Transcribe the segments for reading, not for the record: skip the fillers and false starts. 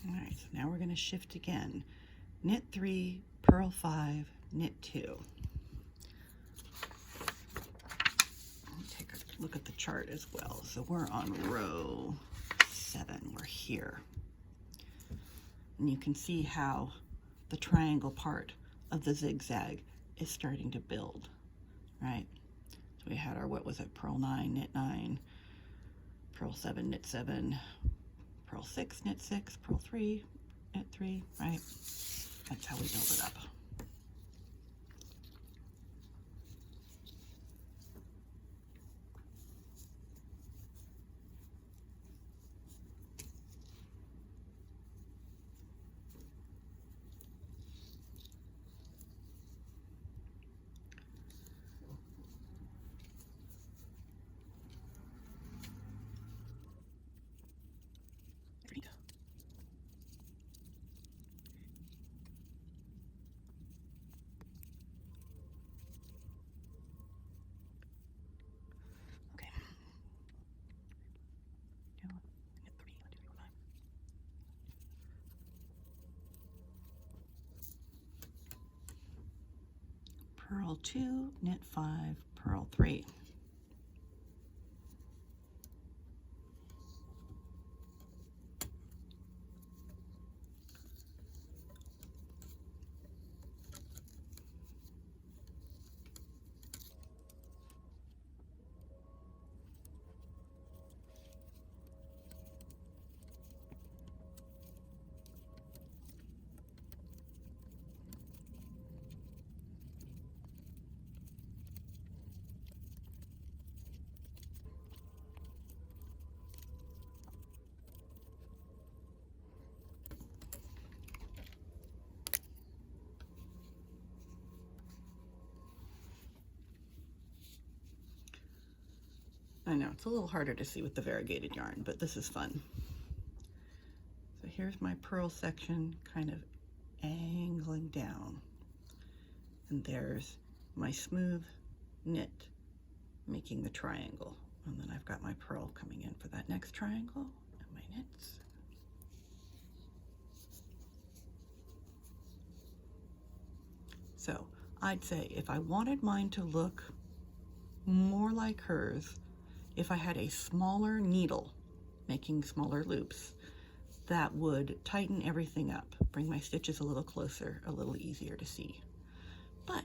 All right, so now we're going to shift again. Knit 3, purl 5, knit 2. Take a look at the chart as well. So we're on row 7. We're here. And you can see how the triangle part of the zigzag is starting to build, right? So we had our, what was it, purl 9, knit 9, purl 7, knit 7, purl 6, knit 6, purl 3, knit 3, right? That's how we build it up. Okay. Purl 2, knit 5, purl 3. I know, it's a little harder to see with the variegated yarn, but this is fun. So here's my purl section kind of angling down. And there's my smooth knit making the triangle. And then I've got my purl coming in for that next triangle and my knits. So I'd say if I wanted mine to look more like hers, if I had a smaller needle making smaller loops, that would tighten everything up, bring my stitches a little closer, a little easier to see. But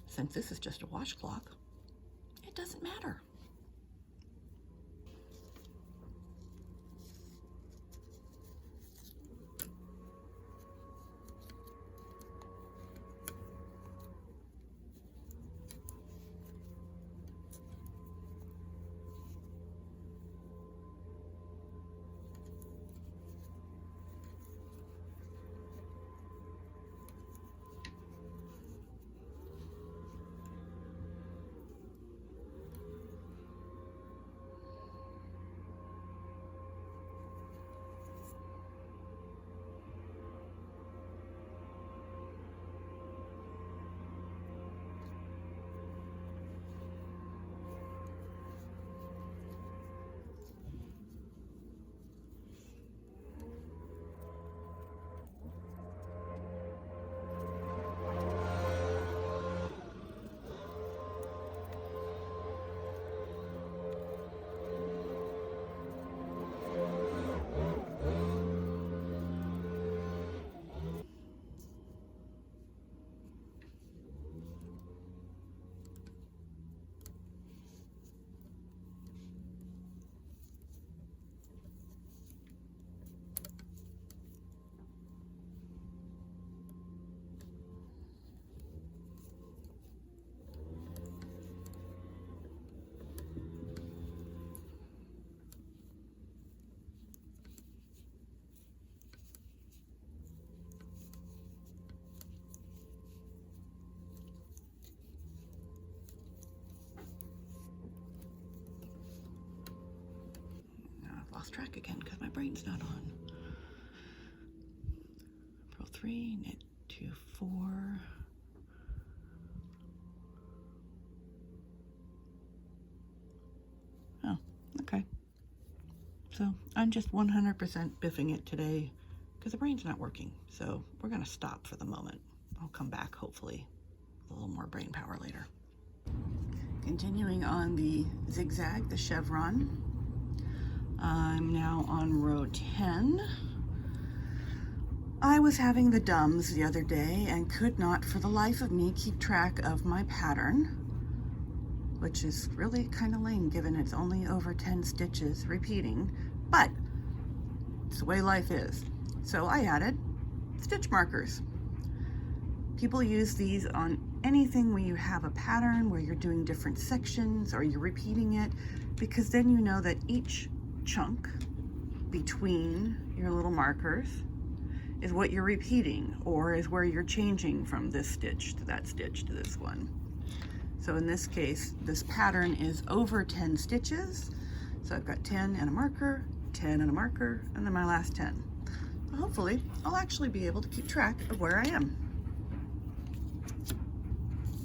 since this is just a washcloth, it doesn't matter. Lost track again because my brain's not on. Purl 3, knit 2, 4. Oh, okay. So I'm just 100% biffing it today, because the brain's not working. So we're going to stop for the moment. I'll come back hopefully with a little more brain power later. Continuing on the ZigZag, the Chevron. I'm now on row 10. I was having the dumbs the other day and could not for the life of me keep track of my pattern, which is really kind of lame given it's only over 10 stitches repeating, but it's the way life is. So I added stitch markers. People use these on anything where you have a pattern, where you're doing different sections or you're repeating it, because then you know that each chunk between your little markers is what you're repeating, or is where you're changing from this stitch to that stitch to this one. So in this case, this pattern is over 10 stitches. So I've got 10 and a marker, 10 and a marker, and then my last 10. So hopefully I'll actually be able to keep track of where I am.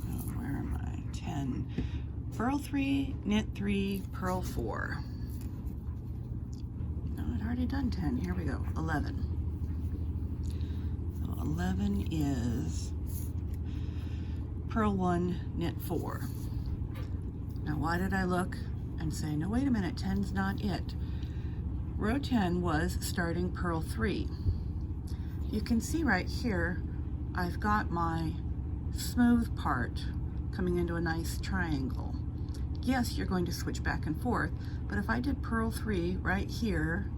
Oh, where am I? 10, purl 3, knit 3, purl 4. No, I'd already done 10. Here we go, 11. 11 is purl 1, knit 4. Now why did I look and say, no, wait a minute, 10's not it? Row 10 was starting purl 3. You can see right here, I've got my smooth part coming into a nice triangle. Yes, you're going to switch back and forth, but if I did purl 3 right here,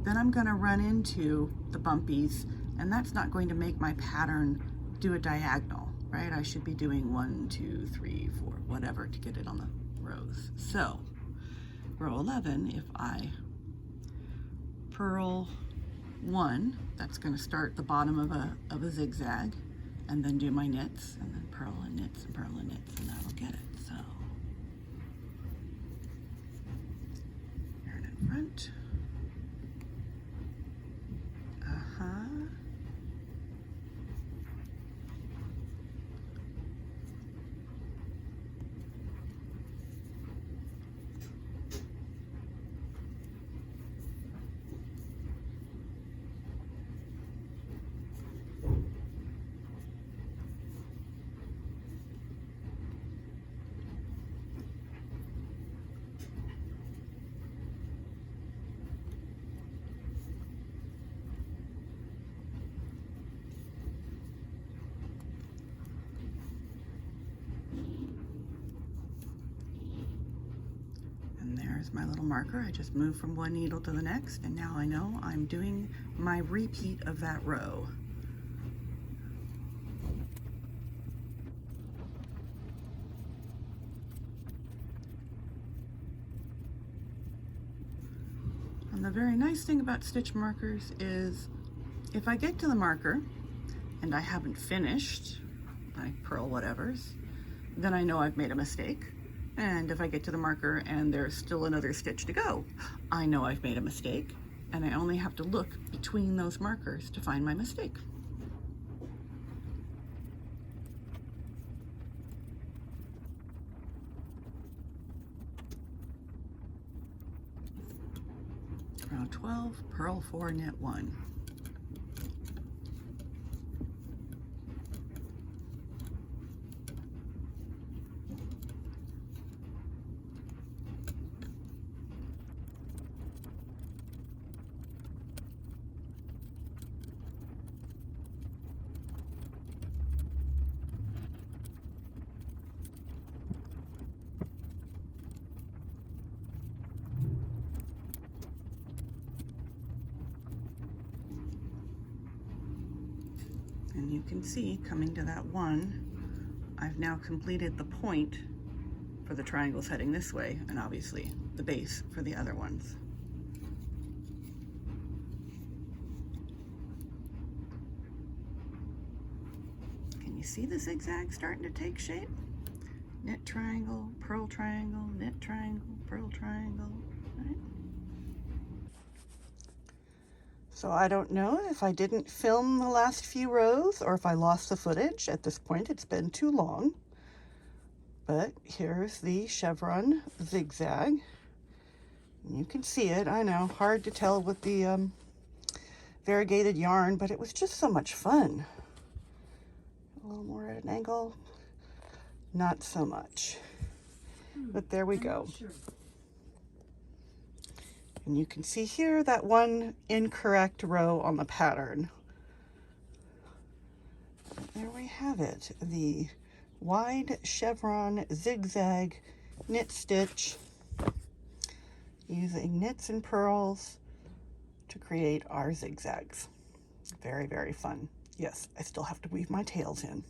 then I'm going to run into the bumpies, and that's not going to make my pattern do a diagonal, right? I should be doing 1, 2, 3, 4, whatever to get it on the rows. So row 11, if I purl 1, that's going to start the bottom of a zigzag, and then do my knits, and then purl and knits and purl and knits, and that'll get it. So yarn in front. There's my little marker. I just moved from one needle to the next, and now I know I'm doing my repeat of that row. And the very nice thing about stitch markers is if I get to the marker and I haven't finished my purl whatevers, then I know I've made a mistake. And if I get to the marker and there's still another stitch to go, I know I've made a mistake, and I only have to look between those markers to find my mistake. Row 12, purl 4, knit 1. And you can see, coming to that 1, I've now completed the point for the triangles heading this way, and obviously the base for the other ones. Can you see the zigzag starting to take shape? Knit triangle, purl triangle, knit triangle, purl triangle, right? So I don't know if I didn't film the last few rows or if I lost the footage. At this point, it's been too long. But here's the chevron zigzag. You can see it, I know, hard to tell with the variegated yarn, but it was just so much fun. A little more at an angle, not so much. But there we go. And you can see here that one incorrect row on the pattern. There we have it, the wide chevron zigzag knit stitch using knits and purls to create our zigzags. Very, very fun. Yes, I still have to weave my tails in.